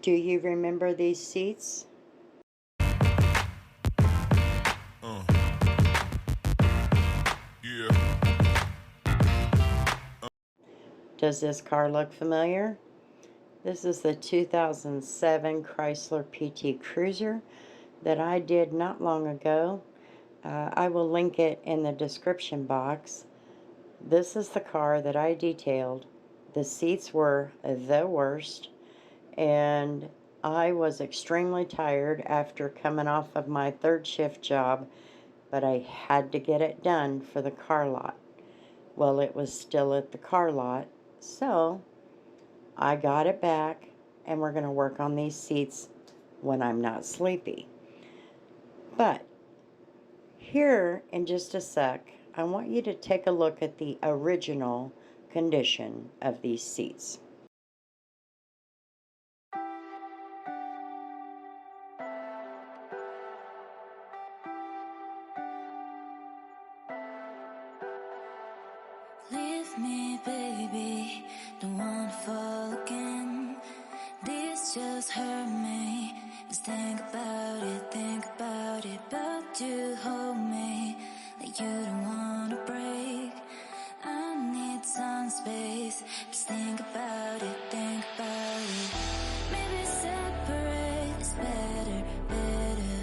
Do you remember these seats? Yeah. Does this car look familiar? This is the 2007 Chrysler PT Cruiser that I did not long ago. I will link it in the description box. This is the car that I detailed. The seats were the worst, and I was extremely tired after coming off of my third shift job, but I had to get it done for the car lot. Well, it was still at the car lot, so I got it back, and we're going to work on these seats when I'm not sleepy. But here in just a sec, I want you to take a look at the original condition of these seats. Leave me, baby, don't wanna fall again. This just hurt me. Just think about it, but you hold me like you don't wanna break. I need some space. Just think about it, Maybe separate is better, better.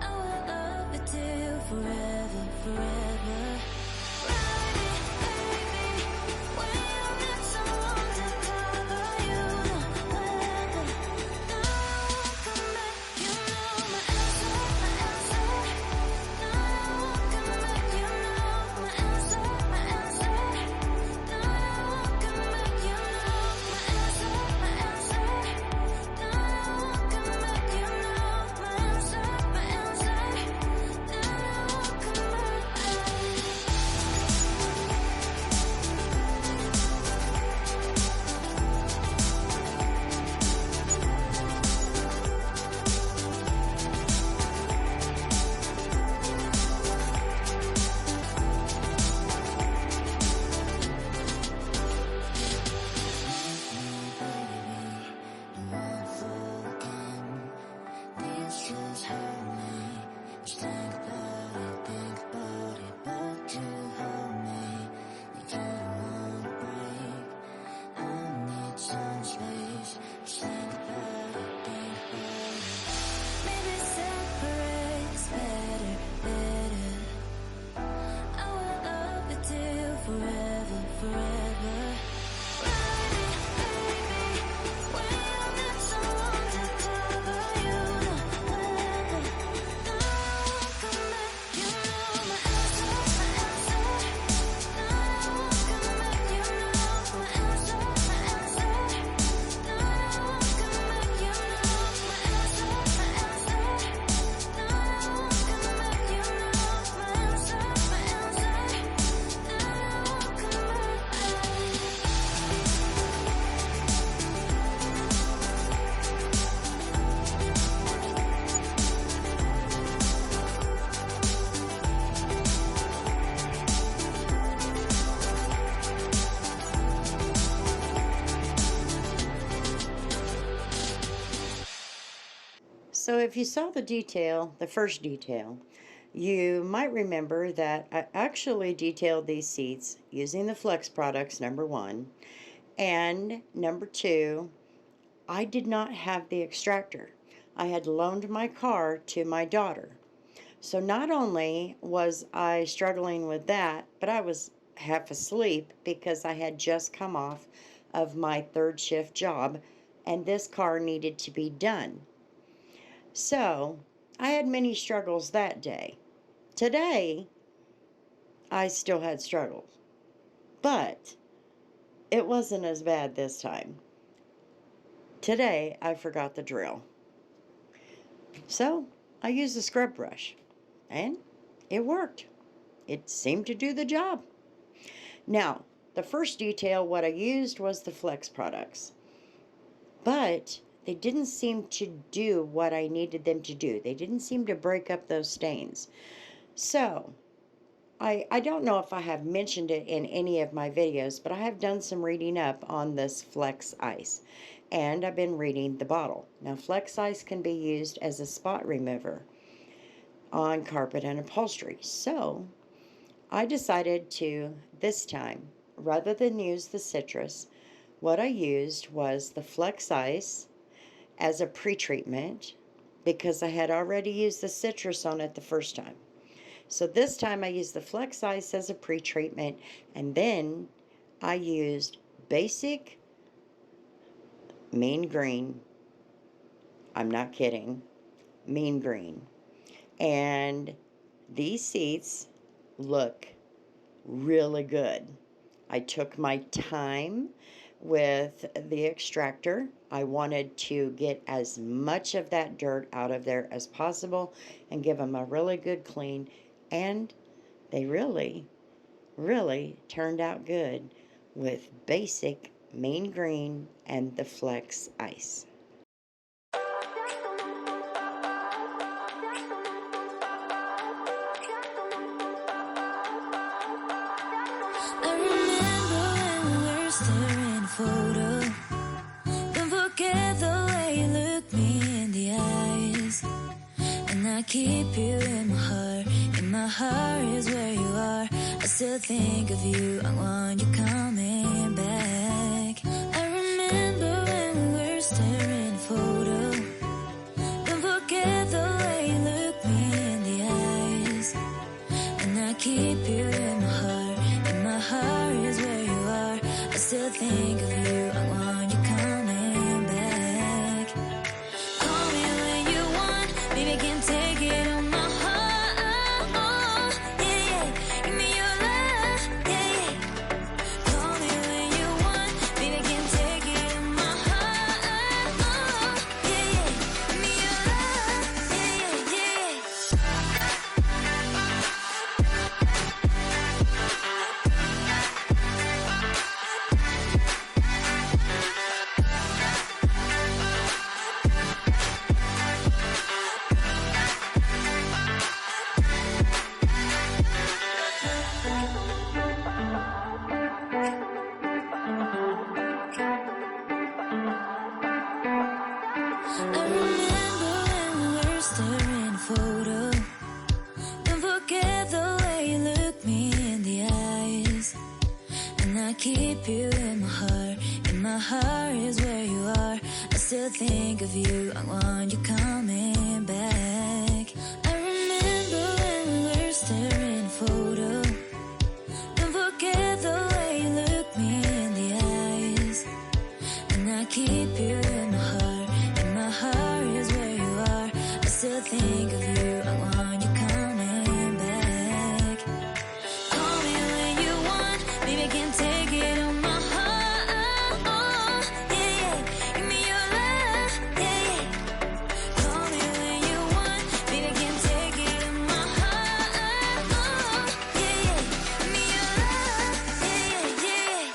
I will love you till forever, forever. So if you saw the detail, the first detail, you might remember that I actually detailed these seats using the Flex products, number one, and number two, I did not have the extractor. I had loaned my car to my daughter. So not only was I struggling with that, but I was half asleep because I had just come off of my third shift job and this car needed to be done. So I had many struggles that day. Today, I still had struggles, but it wasn't as bad this time. Today, I forgot the drill. So I used a scrub brush, and it worked. It seemed to do the job. Now, the first detail, what I used was the Flex products, but they didn't seem to do what I needed them to do. They didn't seem to break up those stains. So I don't know if I have mentioned it in any of my videos, but I have done some reading up on this Flex Ice. And I've been reading the bottle. Now, Flex Ice can be used as a spot remover on carpet and upholstery. So, I decided to, this time, rather than use the citrus, what I used was the Flex Ice as a pre-treatment because I had already used the citrus on it the first time. So this time I used the Flex Ice as a pre-treatment, and then I used basic mean green. I'm not kidding. Mean green. And these seats look really good. I took my time with the extractor. I wanted to get as much of that dirt out of there as possible and give them a really good clean, and they really, really turned out good with basic mean green and the Flex Ice. I remember when we were staring photo. Don't forget the way you look me in the eyes. And I keep you in my heart. In my heart is where you are. I still think of you. I want you coming back. I remember when we were staring photo. Don't forget the way you look me in the eyes. And I keep you in my heart. In my heart is where you are. I still think of you. I want you coming back. Call me when you want. Baby, can take it on my heart. Yeah, yeah. Give me your love. Yeah, yeah. Call me when you want. Baby, can take it on my heart. Yeah, yeah. Give me your love. Yeah, yeah, yeah. I remember when we were staring photo. Don't forget the way you look me in the eyes. And I keep you in my heart. In my heart is where you are. I still think of you. I want you coming back. I remember when we were staring photo. Don't forget the way you look me in the eyes. And I keep you in my heart. In my heart is where you are. I still think of you. I want you coming back. Call me when you want. Baby, can take it on my heart. Yeah, yeah. Give me your love. Yeah, yeah. Call me when you want. Baby, can take it on my heart. Yeah, yeah. Give me your love. Yeah, yeah, yeah.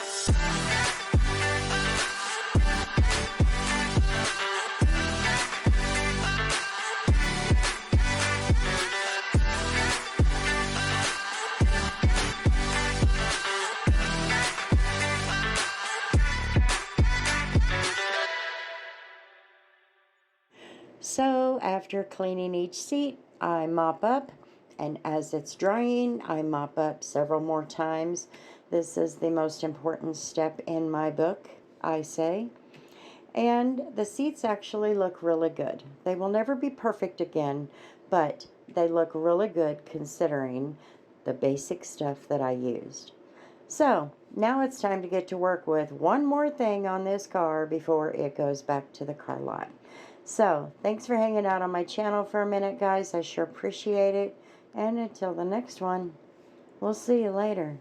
So after cleaning each seat, I mop up, and as it's drying, I mop up several more times. This is the most important step in my book, I say. And the seats actually look really good. They will never be perfect again, but they look really good considering the basic stuff that I used. So now it's time to get to work with one more thing on this car before it goes back to the car lot. So thanks for hanging out on my channel for a minute, guys. I sure appreciate it. And until the next one, we'll see you later.